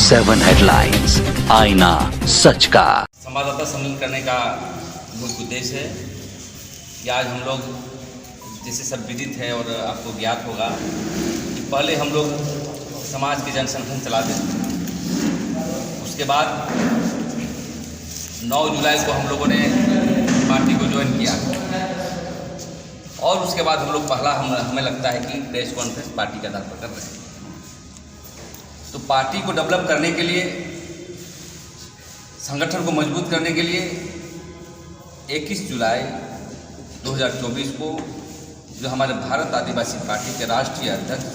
7 headlines, आईना सच का। संवाददाता सम्मेलन करने का मुख्य उद्देश्य है कि आज हम लोग, जैसे सब विदित है और आपको ज्ञात होगा कि पहले हम लोग समाज के जनसंगठन चलाते थे। उसके बाद 9 जुलाई को हम लोगों ने पार्टी को ज्वाइन किया और उसके बाद हम लोग पहला हमें लगता है कि प्रेस कॉन्फ्रेंस पार्टी के आधार पर कर रहे हैं। तो पार्टी को डेवलप करने के लिए, संगठन को मजबूत करने के लिए 21 जुलाई 2024 को जो हमारे भारत आदिवासी पार्टी के राष्ट्रीय अध्यक्ष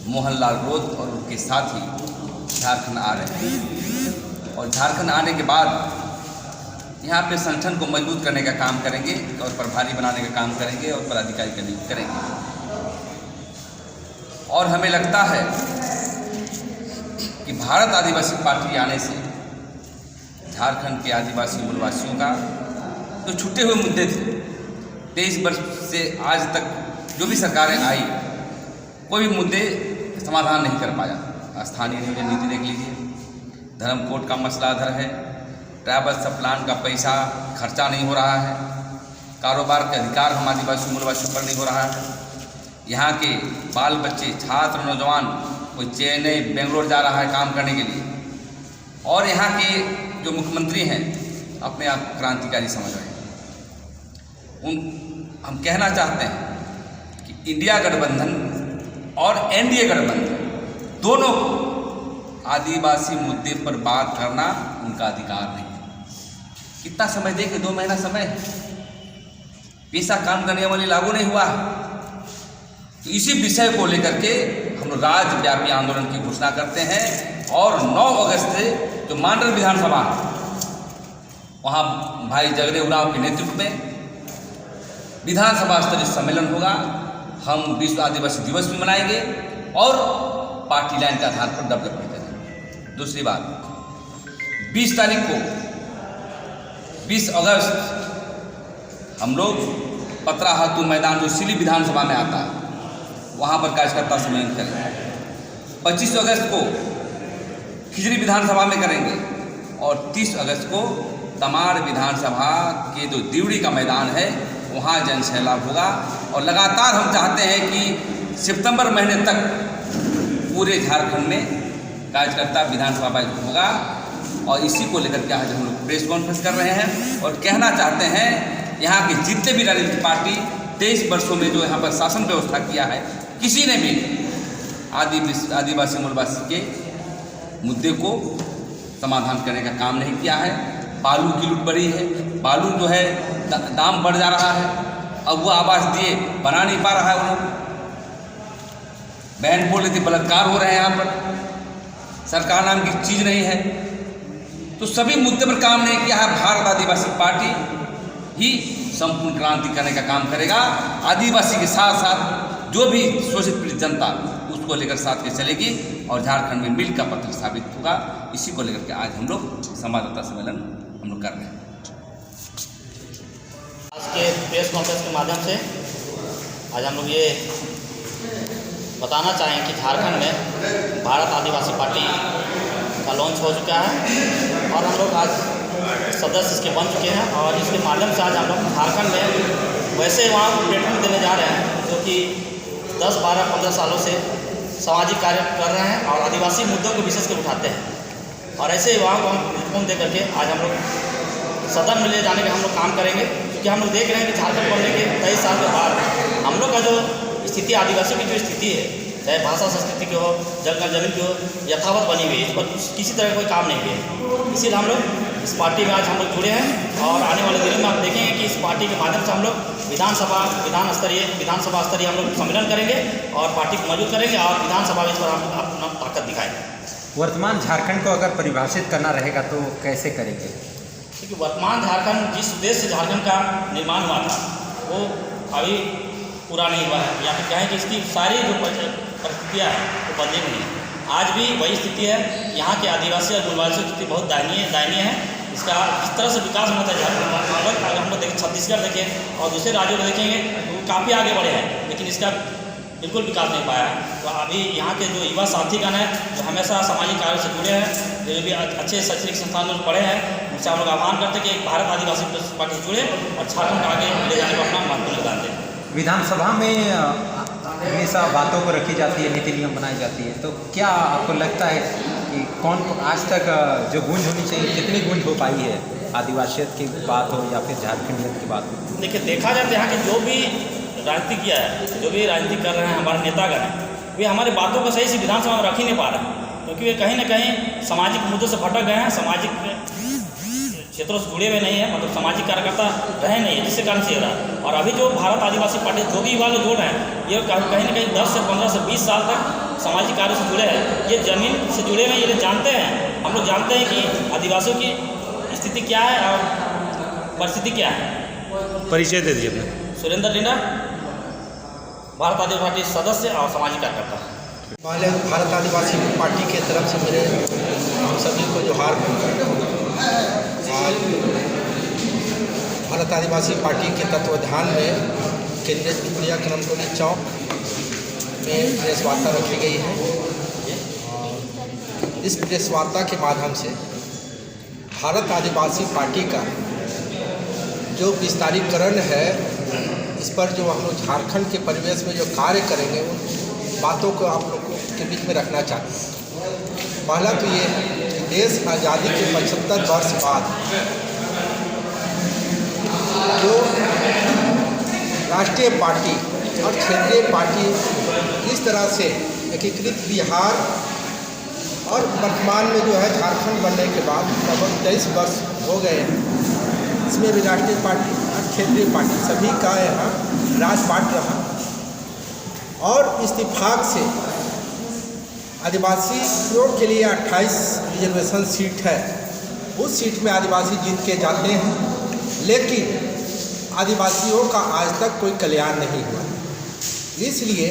मोहनलाल रोज और उनके साथी झारखंड आ रहे हैं और झारखंड आने के बाद यहाँ पे संगठन को मजबूत करने का काम करेंगे और प्रभारी बनाने का काम करेंगे और पदाधिकारी का नियुक्त करेंगे। और हमें लगता है कि भारत आदिवासी पार्टी आने से झारखंड के आदिवासी मूलवासियों का जो छूटे हुए मुद्दे थे, 23 वर्ष से आज तक जो भी सरकारें आई, कोई भी मुद्दे समाधान नहीं कर पाया। स्थानीय नियोजन नीति देख लीजिए, धर्म कोड का मसला अधर है, ट्राइबल सब प्लान का पैसा खर्चा नहीं हो रहा है, कारोबार के अधिकार हम आदिवासी मूलवासियों पर नहीं हो रहा है, यहाँ के बाल बच्चे, छात्र, नौजवान कोई चेन्नई, बेंगलोर जा रहा है काम करने के लिए, और यहाँ के जो मुख्यमंत्री हैं अपने आप क्रांतिकारी समझ रहे हैं। हम कहना चाहते हैं कि इंडिया गठबंधन और एनडीए गठबंधन दोनों को आदिवासी मुद्दे पर बात करना उनका अधिकार नहीं है। कितना समय देखे, 2 महीना समय, पेशा काम करने वाली लागू नहीं हुआ। तो इसी विषय को लेकर के हम लोग राज्यव्यापी आंदोलन की घोषणा करते हैं और 9 अगस्त से जो मांडर विधानसभा, वहाँ भाई जगदे उरांव के नेतृत्व में विधानसभा स्तरीय सम्मेलन होगा। हम विश्व आदिवासी दिवस भी मनाएंगे और पार्टी लाइन के आधार पर डेवलपमेंट करेंगे। दूसरी बात, 20 तारीख को 20 अगस्त हम लोग पतरा हाथू मैदान जो सिली विधानसभा में आता है, वहाँ पर कार्यकर्ता सम्मेलन करेंगे। 25 अगस्त को खिजरी विधानसभा में करेंगे और 30 अगस्त को तमाड़ विधानसभा के जो दिवड़ी का मैदान है वहाँ जनसैलाब होगा। और लगातार हम चाहते हैं कि सितंबर महीने तक पूरे झारखंड में कार्यकर्ता विधानसभा होगा और इसी को लेकर के आज हम लोग प्रेस कॉन्फ्रेंस कर रहे हैं और कहना चाहते हैं यहाँ के जितने भी राजनीतिक पार्टी 23 वर्षों में जो यहाँ पर शासन व्यवस्था किया है, किसी ने भी आदिवासी मूलवासी के मुद्दे को समाधान करने का काम नहीं किया है। बालू की लूट बढ़ी है, बालू जो है दाम बढ़ जा रहा है, अब वो आवास दिए बना नहीं पा रहा है। वो लोग बहन बोल रही थी बलात्कार हो रहे हैं यहाँ पर, सरकार नाम की चीज़ नहीं है। तो सभी मुद्दे पर काम नहीं किया है। भारत आदिवासी पार्टी ही संपूर्ण क्रांति करने का काम करेगा। आदिवासी के साथ साथ जो भी शोषित पीड़ित जनता, उसको लेकर साथ में चलेगी और झारखंड में मिल का पत्र साबित होगा। इसी को लेकर के आज हम लोग संवाददाता सम्मेलन हम लोग कर रहे हैं। आज के प्रेस कॉन्फ्रेंस के माध्यम से आज हम लोग ये बताना चाहें कि झारखंड में भारत आदिवासी पार्टी का लॉन्च हो चुका है और हम लोग आज सदस्य इसके बन चुके हैं और इसके माध्यम से आज हम लोग झारखंड में वैसे वहाँ प्लेटफॉर्म देने जा रहे हैं जो कि 10, 12, 15 सालों से सामाजिक कार्य कर रहे हैं और आदिवासी मुद्दों को विशेष कर उठाते हैं। और ऐसे युवाओं को हम प्लेटफॉर्म दे करके आज हम लोग सदन में ले जाने का हम लोग काम करेंगे, क्योंकि हम लोग देख रहे हैं कि झारखंड बनने के 23 साल के बाद हम लोग का जो स्थिति, आदिवासियों की जो स्थिति है, चाहे भाषा संस्कृति की हो, जमीन की हो, यथावत बनी हुई है, इस पर किसी तरह कोई काम नहीं किया। इसीलिए हम लोग इस पार्टी में आज हम लोग जुड़े हैं और आने वाले दिनों में आप देखेंगे कि इस पार्टी के माध्यम से हम लोग विधानसभा स्तरीय हम लोग सम्मेलन करेंगे और पार्टी को मजबूत करेंगे और विधानसभा में इस पर हम अपना ताकत दिखाएंगे। वर्तमान झारखंड को अगर परिभाषित करना रहेगा तो कैसे करेंगे? क्योंकि वर्तमान झारखंड जिस उद्देश्य से झारखंड का निर्माण हुआ था वो अभी पूरा नहीं हुआ है, या फिर कहें कि इसकी सारी जो प्रक्रिया है वो बदली नहीं है। आज भी वही स्थिति है। यहाँ के आदिवासी और मूलवासियों की स्थिति बहुत दयनीय है। इसका इस तरह से विकास होना था झारखंड। अगर हम लोग देखें, छत्तीसगढ़ देखें और दूसरे राज्यों को देखेंगे तो काफ़ी आगे बढ़े हैं, लेकिन इसका बिल्कुल विकास नहीं पाया है। तो अभी यहाँ के जो युवा साथीगण हैं जो हमेशा सामाजिक कार्य से जुड़े हैं, जो भी अच्छे शैक्षणिक संस्थानों में पढ़े हैं, उनसे हम लोग आह्वान करते हैं कि भारत आदिवासी पार्टी से जुड़े और झारखंड को आगे ले जाने को अपना महत्वपूर्ण योगदान दें। विधानसभा में हमेशा बातों को रखी जाती है, नीति नियम बनाई जाती है, तो क्या आपको लगता है कि कौन आज तक जो गूंज होनी चाहिए कितनी गूंज हो पाई है, आदिवासियत की बात हो या फिर झारखंडियत की बात हो? देखिए, देखा जाता है यहाँ कि जो भी राजनीति किया है, जो भी राजनीति कर रहे हैं हमारे नेतागण हैं, वे हमारी बातों को सही से विधानसभा में रख ही नहीं पा रहे हैं, क्योंकि वे कहीं ना कहीं सामाजिक मुद्दों से भटक गए हैं, सामाजिक क्षेत्रों से जुड़े हुए नहीं है, मतलब सामाजिक कार्यकर्ता रहे नहीं है, जिसके कारण से रहा है। और अभी जो भारत आदिवासी पार्टी जो भी युवा लोग जुड़ रहे हैं, ये कहीं ना कहीं 10 से 15 से 20 साल तक सामाजिक कार्य से जुड़े हैं, ये जमीन से जुड़े हुए हैं, ये जानते हैं। हम लोग जानते हैं कि आदिवासियों की स्थिति क्या है और परिस्थिति क्या है। परिचय दे दीजिए अपने। सुरेंद्र लीना, भारत आदिवासी पार्टी सदस्य और सामाजिक कार्यकर्ता। पहले भारत आदिवासी पार्टी के तरफ से मेरे हम सभी को जोहार। आज भारत आदिवासी पार्टी के तत्वाधान में केंद्रीय प्रक्रिया कनमटोली चौक में प्रेस वार्ता रखी गई है। और इस प्रेस वार्ता के माध्यम से भारत आदिवासी पार्टी का जो विस्तारीकरण है, इस पर जो हम लोग झारखंड के परिवेश में जो कार्य करेंगे, उन बातों को आप लोगों के बीच में रखना चाहते हैं। पहला तो ये है कि देश आज़ादी के 75 वर्ष बाद जो राष्ट्रीय पार्टी और क्षेत्रीय पार्टी इस तरह से एकीकृत बिहार और वर्तमान में जो है झारखंड बनने के बाद लगभग 23 वर्ष हो गए हैं। इसमें भी राष्ट्रीय पार्टी और क्षेत्रीय पार्टी सभी का यहाँ राजपाट रहा और इत्तेफाक से आदिवासियों के लिए 28 रिजर्वेशन सीट है। उस सीट में आदिवासी जीत के जाते हैं, लेकिन आदिवासियों का आज तक कोई कल्याण नहीं हुआ। इसलिए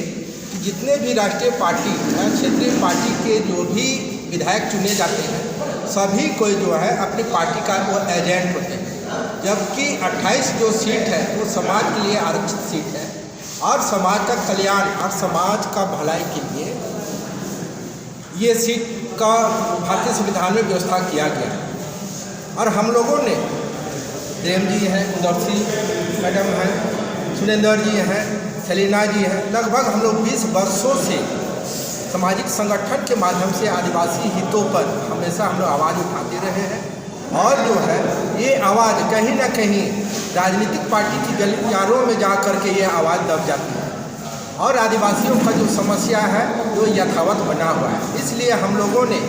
जितने भी राष्ट्रीय पार्टी या क्षेत्रीय पार्टी के जो भी विधायक चुने जाते हैं, सभी कोई जो है अपनी पार्टी का वो एजेंट होते हैं, जबकि 28 जो सीट है वो समाज के लिए आरक्षित सीट है और समाज का कल्याण और समाज का भलाई के लिए ये सीट का भारतीय संविधान में व्यवस्था किया गया है। और हम लोगों ने प्रेम जी हैं, इंदौर मैडम हैं, सुरेंद्र जी हैं, सलीना जी हैं, लगभग हम लोग 20 वर्षों से सामाजिक संगठन के माध्यम से आदिवासी हितों पर हमेशा हम लोग आवाज़ उठाते रहे हैं। और जो है ये आवाज़ कहीं ना कहीं राजनीतिक पार्टी की गलियारों में जा कर के ये आवाज़ दब जाती है और आदिवासियों का जो समस्या है वो यथावत बना हुआ है। इसलिए हम लोगों ने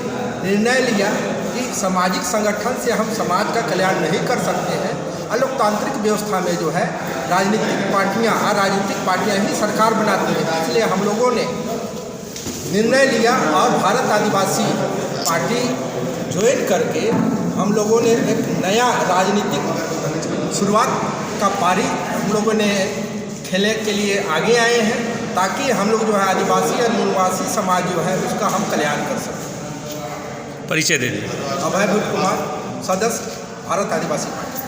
निर्णय लिया कि सामाजिक संगठन से हम समाज का कल्याण नहीं कर सकते हैं और लोकतांत्रिक व्यवस्था में जो है राजनीतिक पार्टियां ही सरकार बनाती हैं। इसलिए हम लोगों ने निर्णय लिया और भारत आदिवासी पार्टी ज्वाइन करके हम लोगों ने एक नया राजनीतिक शुरुआत का पारी हम लोगों ने खेलने के लिए आगे आए हैं, ताकि हम लोग जो है आदिवासी और मूलवासी समाज जो है उसका हम कल्याण कर सकें। परिचय दे दीजिए। अभय कुमार, सदस्य भारत आदिवासी पार्टी।